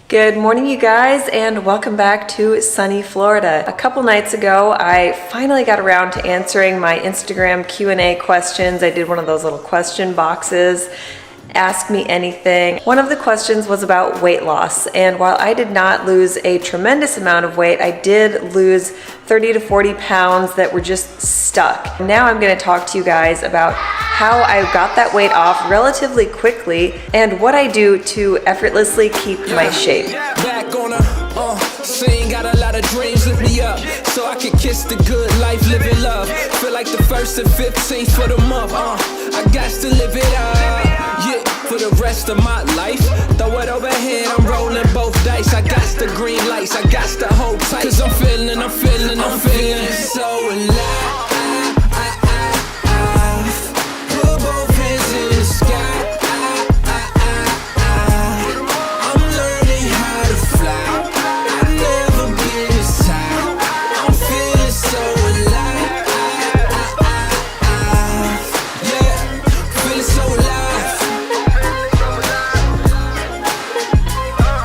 Good morning, you guys, and welcome back to sunny Florida. A couple nights ago, I finally got around to answering my Instagram Q&A questions. I did one of those little question boxes. Ask me anything. One of the questions was about weight loss, and while I did not lose a tremendous amount of weight, I did lose 30 to 40 pounds that were just stuck. Now I'm going to talk to you guys about how I got that weight off relatively quickly and what I do to effortlessly keep my shape. Back on a scene, got a lot of dreams, lift me up so I can kiss the good life, live in love. Feel like the 1st and 15th for the month. I got to live it up. Yeah, for the rest of my life. Throw it overhead, I'm rolling both dice. I got the green lights, I got to hold tight. Cause I'm feeling so alive. Put both hands in the sky. I'm learning how to fly. I've never been this high. I'm feeling so alive. Yeah, feeling so alive.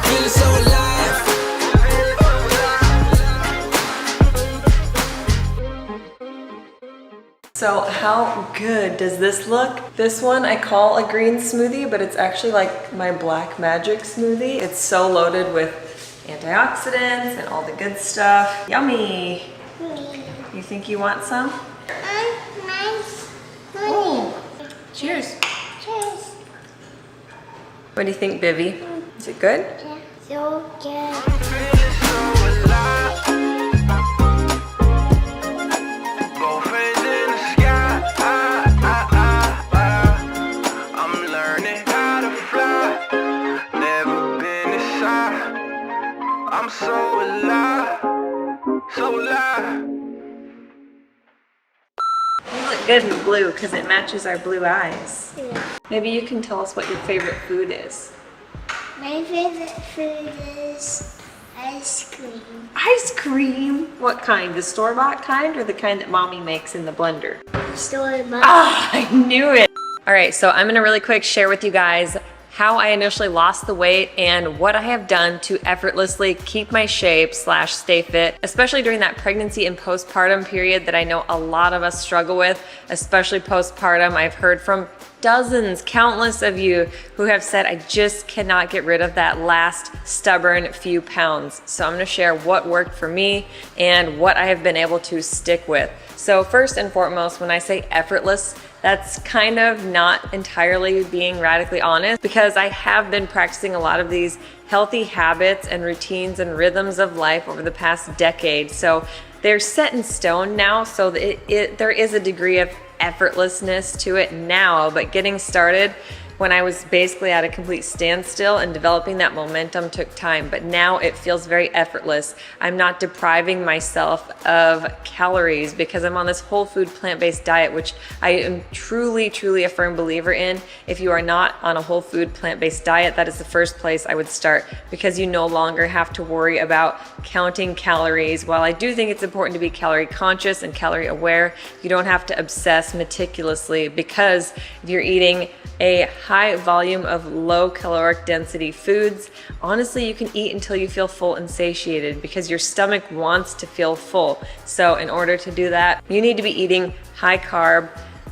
Feeling so alive. So how good does this look? This one I call a green smoothie, but it's actually like my black magic smoothie. It's so loaded with antioxidants and all the good stuff. Yummy! You think you want some? Oh, cheers. Cheers. What do you think, Bivy? Is it good? So good. I'm so alive, so alive. You look good in blue because it matches our blue eyes. Yeah. Maybe you can tell us what your favorite food is. My favorite food is ice cream. Ice cream? What kind? The store-bought kind or the kind that mommy makes in the blender? Store-bought. Ah, I knew it. All right, so I'm gonna really quick share with you guys how I initially lost the weight and what I have done to effortlessly keep my shape / stay fit, especially during that pregnancy and postpartum period that I know a lot of us struggle with, especially postpartum. I've heard from dozens, countless of you who have said, I just cannot get rid of that last stubborn few pounds. So I'm gonna share what worked for me and what I have been able to stick with. So first and foremost, when I say effortless, that's kind of not entirely being radically honest, because I have been practicing a lot of these healthy habits and routines and rhythms of life over the past decade. So they're set in stone now, so there is a degree of effortlessness to it now, but getting started when I was basically at a complete standstill and developing that momentum took time, but now it feels very effortless. I'm not depriving myself of calories because I'm on this whole food plant-based diet, which I am truly a firm believer in. If you are not on a whole food plant-based diet, that is the first place I would start, because you no longer have to worry about counting calories. While I do think it's important to be calorie conscious and calorie aware, you don't have to obsess meticulously, because if you're eating a high volume of low caloric density foods, honestly, you can eat until you feel full and satiated because your stomach wants to feel full. So in order to do that, you need to be eating high carb,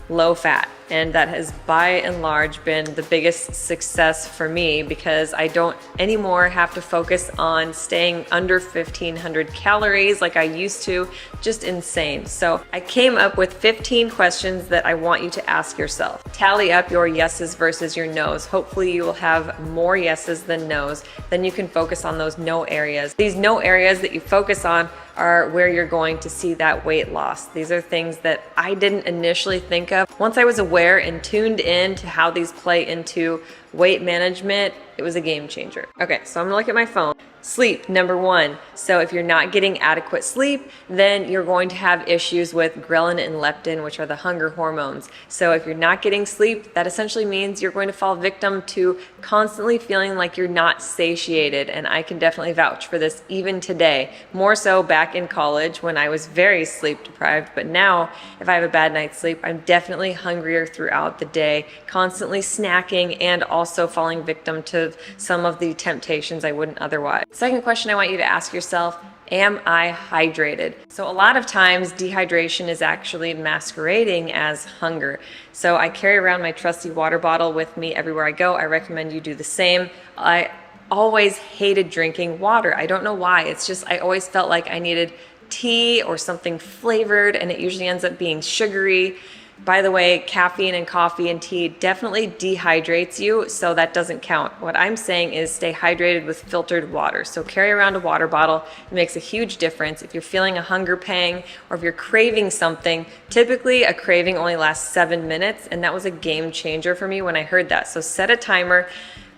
low fat. And that has by and large been the biggest success for me, because I don't anymore have to focus on staying under 1,500 calories like I used to. Just insane. So I came up with 15 questions that I want you to ask yourself. Tally up your yeses versus your nos. Hopefully you will have more yeses than nos. Then you can focus on those no areas. These no areas that you focus on are where you're going to see that weight loss. These are things that I didn't initially think of. Once I was aware and tuned in to how these play into weight management, it was a game changer. Okay, so I'm gonna look at my phone. Sleep, number one. So if you're not getting adequate sleep, then you're going to have issues with ghrelin and leptin, which are the hunger hormones. So if you're not getting sleep, that essentially means you're going to fall victim to constantly feeling like you're not satiated. And I can definitely vouch for this even today. More so back in college when I was very sleep deprived. But now, if I have a bad night's sleep, I'm definitely hungrier throughout the day, constantly snacking, and also falling victim to some of the temptations I wouldn't otherwise. Second question I want you to ask yourself: am I hydrated? So a lot of times dehydration is actually masquerading as hunger. So I carry around my trusty water bottle with me everywhere I go. I recommend you do the same. I always hated drinking water. I don't know why. It's just I always felt like I needed tea or something flavored, and it usually ends up being sugary. By the way, caffeine and coffee and tea definitely dehydrates you, so that doesn't count. What I'm saying is stay hydrated with filtered water. So carry around a water bottle. It makes a huge difference. If you're feeling a hunger pang or if you're craving something, typically a craving only lasts 7 minutes, and that was a game changer for me when I heard that. So set a timer,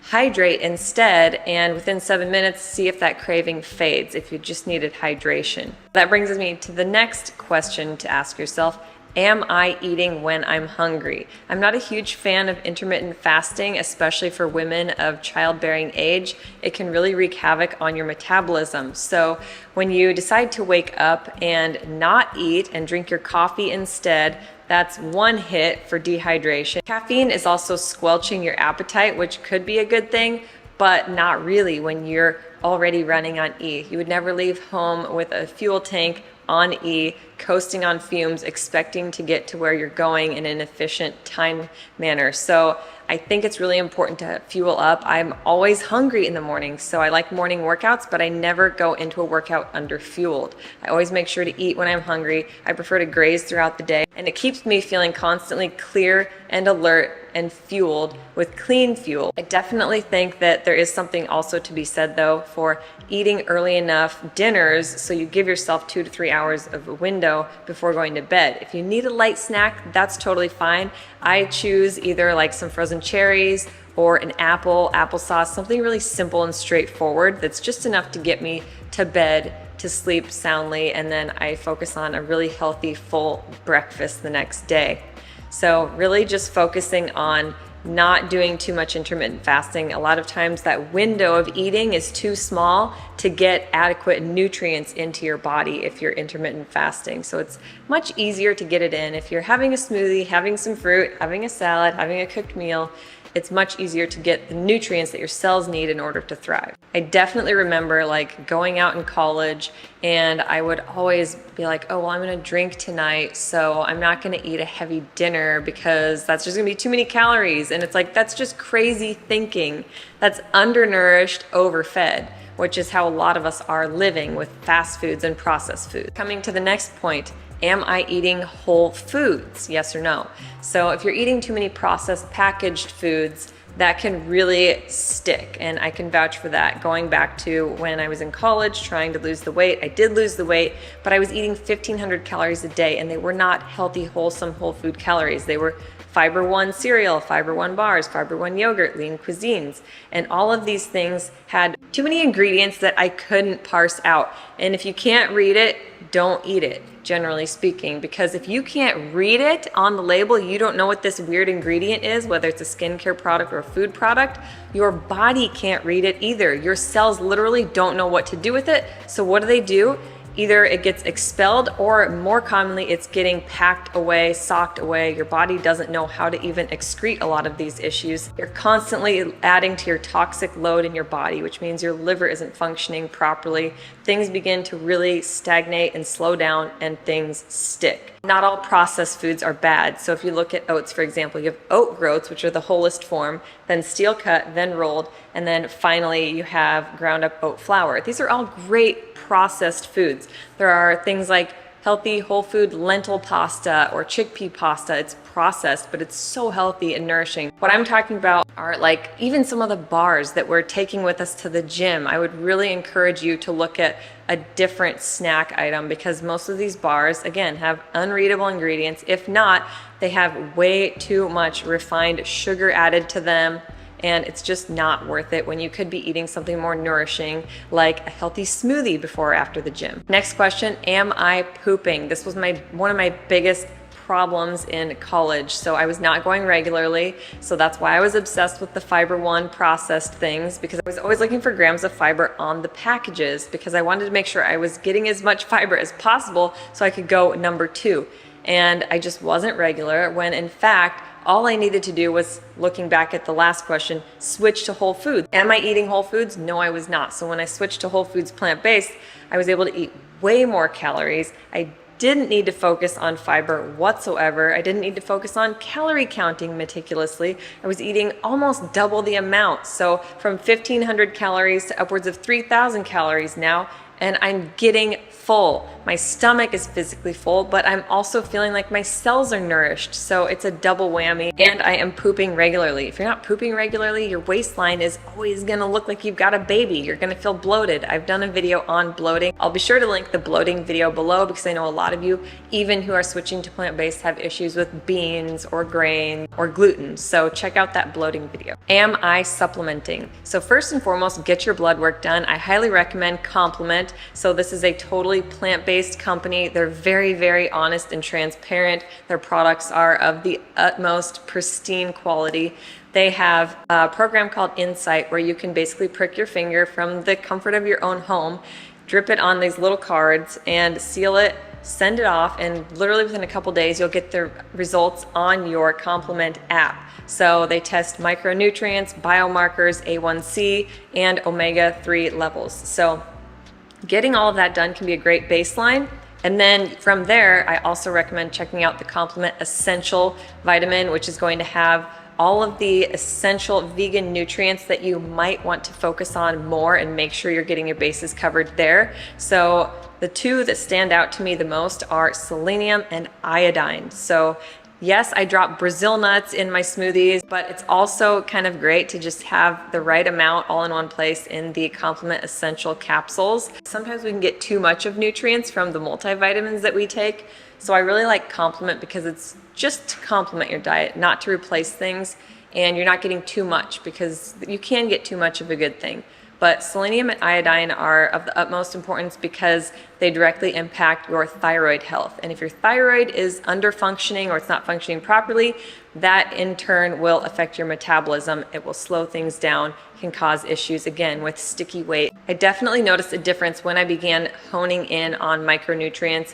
hydrate instead, and within 7 minutes, see if that craving fades, if you just needed hydration. That brings me to the next question to ask yourself: am I eating when I'm hungry? I'm not a huge fan of intermittent fasting, especially for women of childbearing age. It can really wreak havoc on your metabolism. So when you decide to wake up and not eat and drink your coffee instead, that's one hit for dehydration. Caffeine is also squelching your appetite, which could be a good thing, but not really when you're already running on E. You would never leave home with a fuel tank on E, coasting on fumes, expecting to get to where you're going in an efficient time manner. So I think it's really important to fuel up. I'm always hungry in the morning, so I like morning workouts, but I never go into a workout underfueled. I always make sure to eat when I'm hungry. I prefer to graze throughout the day, and it keeps me feeling constantly clear and alert and fueled with clean fuel. I definitely think that there is something also to be said, though, for eating early enough dinners so you give yourself 2 to 3 hours of a window before going to bed. If you need a light snack, that's totally fine. I choose either like some frozen cherries or an apple, applesauce, something really simple and straightforward that's just enough to get me to bed, to sleep soundly, and then I focus on a really healthy, full breakfast the next day. So really just focusing on not doing too much intermittent fasting. A lot of times that window of eating is too small to get adequate nutrients into your body if you're intermittent fasting. So it's much easier to get it in. If you're having a smoothie, having some fruit, having a salad, having a cooked meal, it's much easier to get the nutrients that your cells need in order to thrive. I definitely remember like going out in college, and I would always be like, oh, well, I'm gonna drink tonight, so I'm not gonna eat a heavy dinner because that's just gonna be too many calories. And it's like, that's just crazy thinking. That's undernourished, overfed, which is how a lot of us are living with fast foods and processed foods. Coming to the next point, am I eating whole foods? Yes or no? So if you're eating too many processed packaged foods, that can really stick, and I can vouch for that. Going back to when I was in college trying to lose the weight, I did lose the weight, but I was eating 1,500 calories a day, and they were not healthy, wholesome, whole food calories. They were Fiber One cereal, Fiber One bars, Fiber One yogurt, lean cuisines, and all of these things had too many ingredients that I couldn't parse out. And if you can't read it, don't eat it, generally speaking, because if you can't read it on the label, you don't know what this weird ingredient is, whether it's a skincare product or a food product, your body can't read it either. Your cells literally don't know what to do with it. So what do? Either it gets expelled, or more commonly, it's getting packed away, socked away. Your body doesn't know how to even excrete a lot of these issues. You're constantly adding to your toxic load in your body, which means your liver isn't functioning properly. Things begin to really stagnate and slow down, and things stick. Not all processed foods are bad. So if you look at oats, for example, you have oat groats, which are the wholest form, then steel cut, then rolled, and then finally you have ground up oat flour. These are all great processed foods. There are things like healthy whole food lentil pasta or chickpea pasta. It's processed, but it's so healthy and nourishing. What I'm talking about are like even some of the bars that we're taking with us to the gym. I would really encourage you to look at a different snack item, because most of these bars, again, have unreadable ingredients. If not, they have way too much refined sugar added to them, and it's just not worth it when you could be eating something more nourishing like a healthy smoothie before or after the gym. Next question, am I pooping? This was one of my biggest problems in college. So I was not going regularly. So that's why I was obsessed with the Fiber One processed things, because I was always looking for grams of fiber on the packages, because I wanted to make sure I was getting as much fiber as possible so I could go number 2. And I just wasn't regular, when in fact All I needed to do was, looking back at the last question, switch to whole foods. Am I eating whole foods? No, I was not. So when I switched to whole foods plant-based, I was able to eat way more calories. I didn't need to focus on fiber whatsoever. I didn't need to focus on calorie counting meticulously. I was eating almost double the amount. So from 1,500 calories to upwards of 3,000 calories now, and I'm getting full. My stomach is physically full, but I'm also feeling like my cells are nourished. So it's a double whammy, and I am pooping regularly. If you're not pooping regularly, your waistline is always gonna look like you've got a baby. You're gonna feel bloated. I've done a video on bloating. I'll be sure to link the bloating video below because I know a lot of you, even who are switching to plant-based, have issues with beans or grain or gluten. So check out that bloating video. Am I supplementing? So first and foremost, get your blood work done. I highly recommend Complement. So this is a totally plant-based company. They're very, very honest and transparent. Their products are of the utmost pristine quality. They have a program called Insight where you can basically prick your finger from the comfort of your own home, drip it on these little cards and seal it, send it off, and literally within a couple days you'll get the results on your Complement app. So they test micronutrients, biomarkers, A1C, and omega-3 levels. So getting all of that done can be a great baseline. And then from there, I also recommend checking out the Complement Essential Vitamin, which is going to have all of the essential vegan nutrients that you might want to focus on more and make sure you're getting your bases covered there. So the two that stand out to me the most are selenium and iodine. So yes, I drop Brazil nuts in my smoothies, but it's also kind of great to just have the right amount all in one place in the Complement Essential capsules. Sometimes we can get too much of nutrients from the multivitamins that we take. So I really like Complement because it's just to complement your diet, not to replace things, and you're not getting too much because you can get too much of a good thing. But selenium and iodine are of the utmost importance because they directly impact your thyroid health. And if your thyroid is under functioning or it's not functioning properly, that in turn will affect your metabolism. It will slow things down, can cause issues again with sticky weight. I definitely noticed a difference when I began honing in on micronutrients.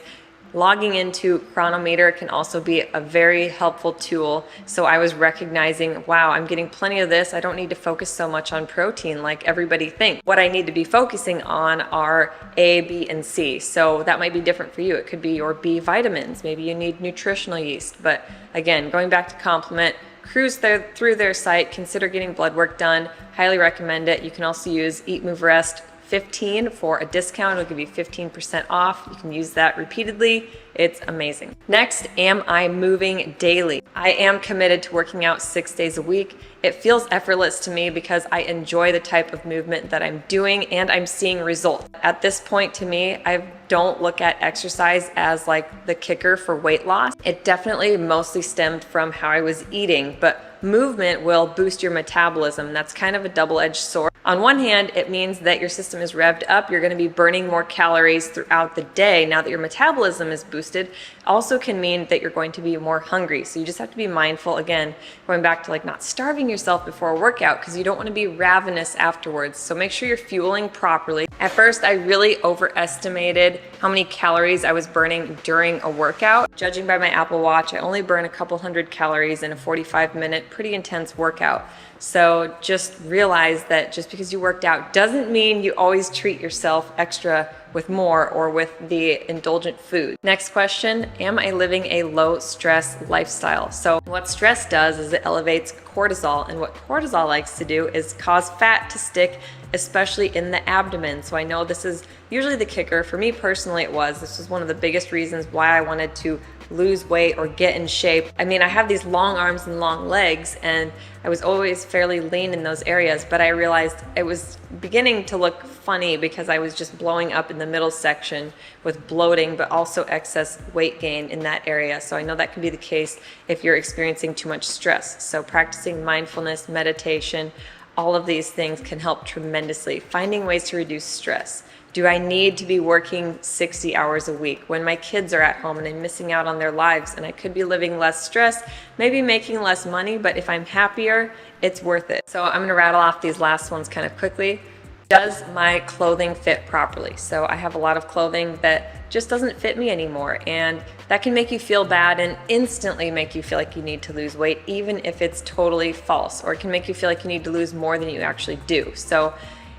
Logging into Chronometer can also be a very helpful tool. So I was recognizing, wow, I'm getting plenty of this. I don't need to focus so much on protein like everybody thinks. What I need to be focusing on are A, B, and C. So that might be different for you. It could be your B vitamins. Maybe you need nutritional yeast. But again, going back to Complement, cruise through their site, consider getting blood work done. Highly recommend it. You can also use Eat, Move, Rest 15 for a discount. It'll give you 15% off. You can use that repeatedly. It's amazing. Next, am I moving daily? I am committed to working out 6 days a week. It feels effortless to me because I enjoy the type of movement that I'm doing and I'm seeing results. At this point to me, I don't look at exercise as like the kicker for weight loss. It definitely mostly stemmed from how I was eating, but movement will boost your metabolism. That's kind of a double-edged sword. On one hand, it means that your system is revved up. You're going to be burning more calories throughout the day now that your metabolism is boosted. Also can mean that you're going to be more hungry. So you just have to be mindful, again, going back to like not starving yourself before a workout because you don't want to be ravenous afterwards. So make sure you're fueling properly. At first, I really overestimated how many calories I was burning during a workout. Judging by my Apple Watch, I only burn a couple hundred calories in a 45-minute, pretty intense workout. So just realize that just because you worked out doesn't mean you always treat yourself extra with more or with the indulgent food. Next question, am I living a low stress lifestyle? So what stress does is it elevates cortisol, and what cortisol likes to do is cause fat to stick, especially in the abdomen. So I know this is usually the kicker. For me personally, this was one of the biggest reasons why I wanted to lose weight or get in shape. I mean, I have these long arms and long legs, and I was always fairly lean in those areas, but I realized it was beginning to look funny because I was just blowing up in the middle section with bloating, but also excess weight gain in that area. So I know that can be the case if you're experiencing too much stress. So practicing mindfulness, meditation, all of these things can help tremendously. Finding ways to reduce stress. Do I need to be working 60 hours a week when my kids are at home and I'm missing out on their lives and I could be living less stress, maybe making less money, but if I'm happier, it's worth it. So I'm gonna rattle off these last ones kind of quickly. Does my clothing fit properly? So I have a lot of clothing that just doesn't fit me anymore, and that can make you feel bad and instantly make you feel like you need to lose weight, even if it's totally false, or it can make you feel like you need to lose more than you actually do. So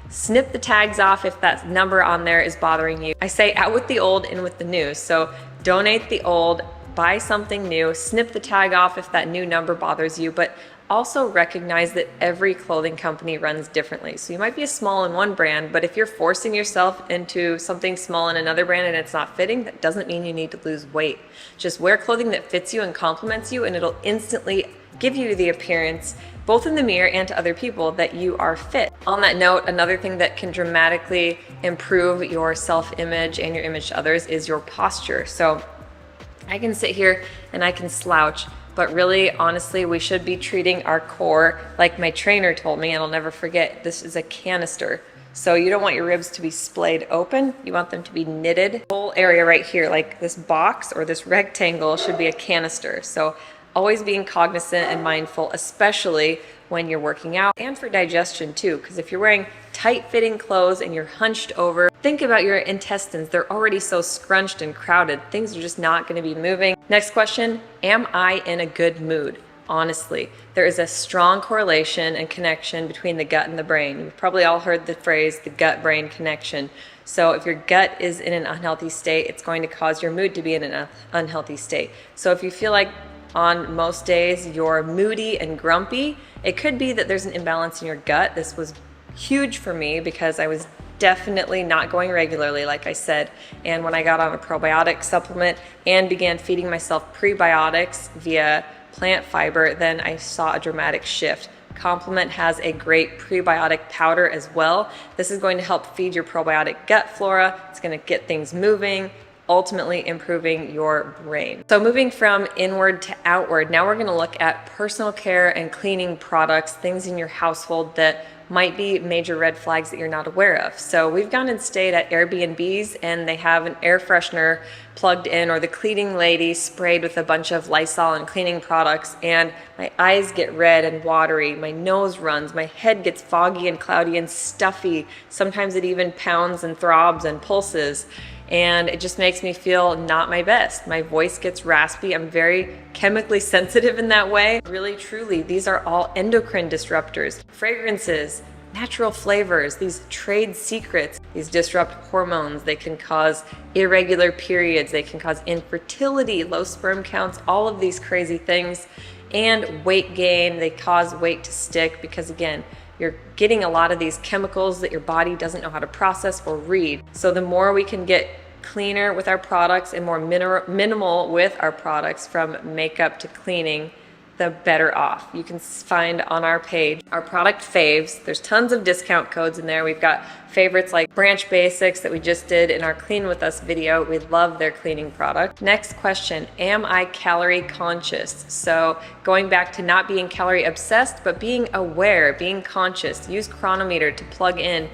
snip the tags off if that number on there is bothering you. I say out with the old, in with the new. So donate the old, buy something new, snip the tag off if that new number bothers you, but also recognize that every clothing company runs differently. So you might be a small in one brand, but if you're forcing yourself into something small in another brand and it's not fitting, that doesn't mean you need to lose weight. Just wear clothing that fits you and complements you, and it'll instantly give you the appearance, both in the mirror and to other people, that you are fit. On that note, another thing that can dramatically improve your self-image and your image to others is your posture. So I can sit here and I can slouch, but really, honestly, we should be treating our core like my trainer told me, and I'll never forget, this is a canister. So you don't want your ribs to be splayed open, you want them to be knitted. The whole area right here, like this box or this rectangle, should be a canister. So always being cognizant and mindful, especially when you're working out, and for digestion too, because if you're wearing tight-fitting clothes and you're hunched over, think about your intestines. They're already so scrunched and crowded. Things are just not going to be moving. Next question, am I in a good mood? Honestly, there is a strong correlation and connection between the gut and the brain. You've probably all heard the phrase, the gut-brain connection. So if your gut is in an unhealthy state, it's going to cause your mood to be in an unhealthy state. So if you feel like on most days you're moody and grumpy, it could be that there's an imbalance in your gut. This was huge for me because I was definitely not going regularly, like I said. And when I got on a probiotic supplement and began feeding myself prebiotics via plant fiber, then I saw a dramatic shift. Complement has a great prebiotic powder as well. This is going to help feed your probiotic gut flora. It's going to get things moving, ultimately improving your brain. So moving from inward to outward, now we're going to look at personal care and cleaning products, things in your household that might be major red flags that you're not aware of. So we've gone and stayed at Airbnbs, and they have an air freshener plugged in, or the cleaning lady sprayed with a bunch of Lysol and cleaning products, and my eyes get red and watery, my nose runs, my head gets foggy and cloudy and stuffy. Sometimes it even pounds and throbs and pulses, and it just makes me feel not my best. My voice gets raspy. I'm very chemically sensitive in that way. Really, truly, these are all endocrine disruptors. Fragrances, natural flavors, these trade secrets, these disrupt hormones. They can cause irregular periods. They can cause infertility, low sperm counts, all of these crazy things. And weight gain. They cause weight to stick because, again, you're getting a lot of these chemicals that your body doesn't know how to process or read. So the more we can get cleaner with our products and more minimal with our products, from makeup to cleaning, the better off. You can find on our page our product faves. There's tons of discount codes in there. We've got favorites like Branch Basics that we just did in our Clean With Us video. We love their cleaning product. Next question, am I calorie conscious? So going back to not being calorie obsessed, but being aware, being conscious. Use Chronometer to plug in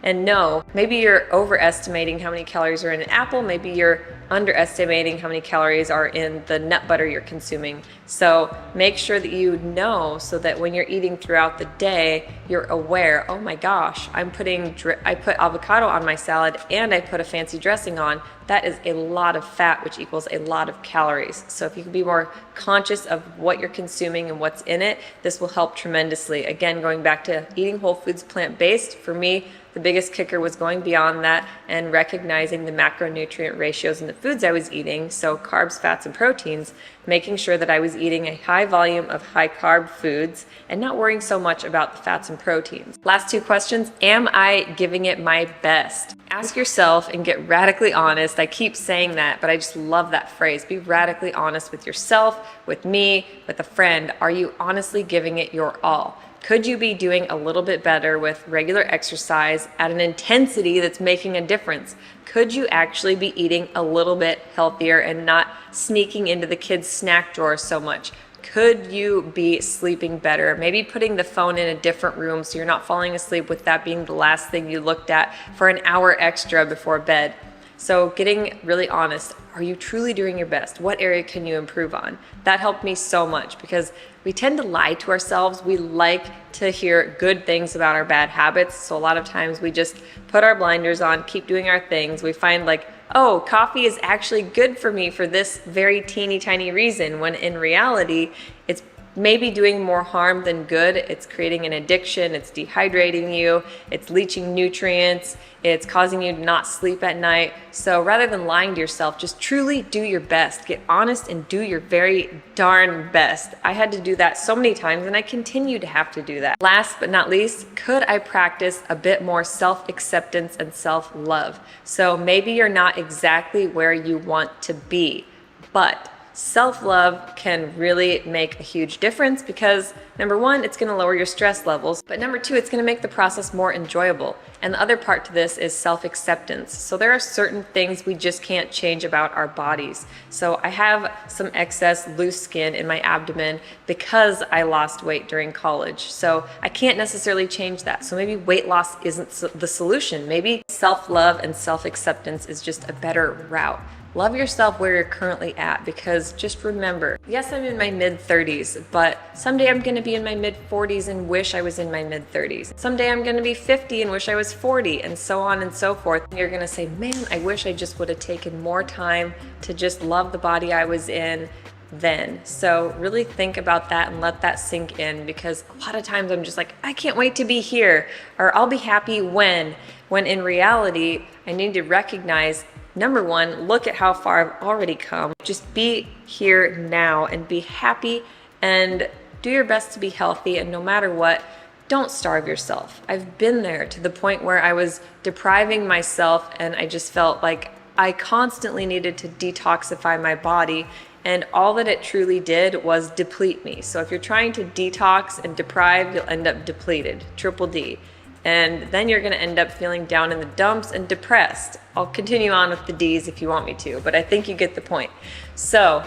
and know. Maybe you're overestimating how many calories are in an apple. Maybe you're underestimating how many calories are in the nut butter you're consuming. So make sure that you know, so that when you're eating throughout the day, you're aware, oh my gosh, I put avocado on my salad and I put a fancy dressing on. That is a lot of fat, which equals a lot of calories. So if you can be more conscious of what you're consuming and what's in it, this will help tremendously. Again, going back to eating whole foods, plant-based, for me, the biggest kicker was going beyond that and recognizing the macronutrient ratios in the foods I was eating, so carbs, fats, and proteins, making sure that I was eating a high volume of high carb foods and not worrying so much about the fats and proteins. Last two questions, am I giving it my best? Ask yourself and get radically honest. I keep saying that, but I just love that phrase. Be radically honest with yourself, with me, with a friend. Are you honestly giving it your all? Could you be doing a little bit better with regular exercise at an intensity that's making a difference? Could you actually be eating a little bit healthier and not sneaking into the kids' snack drawer so much? Could you be sleeping better? Maybe putting the phone in a different room so you're not falling asleep with that being the last thing you looked at for an hour extra before bed. So getting really honest, are you truly doing your best? What area can you improve on? That helped me so much because we tend to lie to ourselves. We like to hear good things about our bad habits. So a lot of times we just put our blinders on, keep doing our things. We find like, oh, coffee is actually good for me for this very teeny tiny reason, when in reality, it's maybe doing more harm than good. It's creating an addiction, it's dehydrating you, it's leaching nutrients, it's causing you to not sleep at night. So rather than lying to yourself, just truly do your best. Get honest and do your very darn best. I had to do that so many times and I continue to have to do that. Last but not least, could I practice a bit more self-acceptance and self-love? So maybe you're not exactly where you want to be, but self-love can really make a huge difference because number one, it's going to lower your stress levels, but number two, it's going to make the process more enjoyable. And the other part to this is self-acceptance. So there are certain things we just can't change about our bodies. So I have some excess loose skin in my abdomen because I lost weight during college. So I can't necessarily change that. So maybe weight loss isn't the solution. Maybe self-love and self-acceptance is just a better route. Love yourself where you're currently at, because just remember, yes, I'm in my mid-30s, but someday I'm gonna be in my mid-40s and wish I was in my mid-30s. Someday I'm gonna be 50 and wish I was 40, and so on and so forth. And you're gonna say, man, I wish I just would have taken more time to just love the body I was in then. So really think about that and let that sink in, because a lot of times I'm just like, I can't wait to be here, or I'll be happy when in reality, I need to recognize, number one, look at how far I've already come. Just be here now and be happy and do your best to be healthy. And no matter what, don't starve yourself. I've been there to the point where I was depriving myself and I just felt like I constantly needed to detoxify my body. And all that it truly did was deplete me. So if you're trying to detox and deprive, you'll end up depleted, triple D. And then you're gonna end up feeling down in the dumps and depressed. I'll continue on with the D's if you want me to, but I think you get the point. So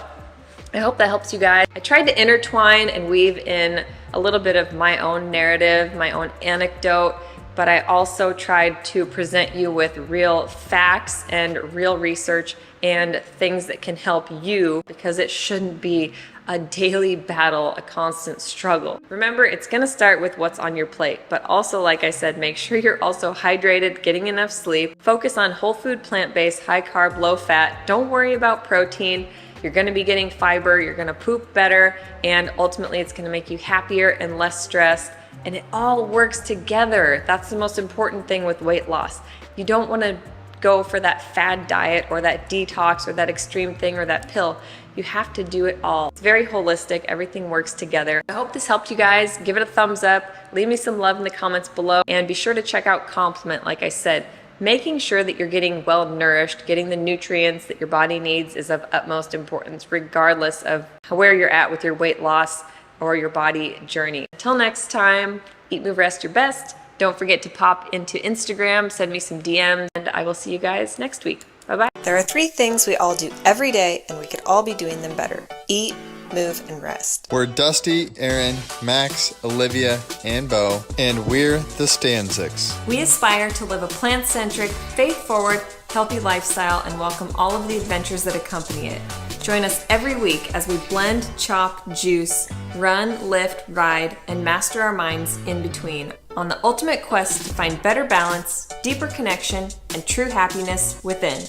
I hope that helps you guys. I tried to intertwine and weave in a little bit of my own narrative, my own anecdote, but I also tried to present you with real facts and real research and things that can help you, because it shouldn't be a daily battle, a constant struggle. Remember, it's gonna start with what's on your plate, but also, like I said, make sure you're also hydrated, getting enough sleep, focus on whole food, plant-based, high carb, low fat. Don't worry about protein. You're gonna be getting fiber, you're gonna poop better, and ultimately it's gonna make you happier and less stressed. And it all works together. That's the most important thing with weight loss. You don't wanna go for that fad diet or that detox or that extreme thing or that pill. You have to do it all. It's very holistic. Everything works together. I hope this helped you guys. Give it a thumbs up. Leave me some love in the comments below. And be sure to check out Complement, like I said. Making sure that you're getting well nourished, getting the nutrients that your body needs is of utmost importance, regardless of where you're at with your weight loss or your body journey. Until next time, eat, move, rest your best. Don't forget to pop into Instagram, send me some DMs, and I will see you guys next week. Bye-bye. There are 3 things we all do every day, and we could all be doing them better. Eat, move, and rest. We're Dusty, Aaron, Max, Olivia, and Bo, and we're the Stanzics. We aspire to live a plant-centric, faith-forward, healthy lifestyle and welcome all of the adventures that accompany it. Join us every week as we blend, chop, juice, run, lift, ride, and master our minds in between on the ultimate quest to find better balance, deeper connection, and true happiness within.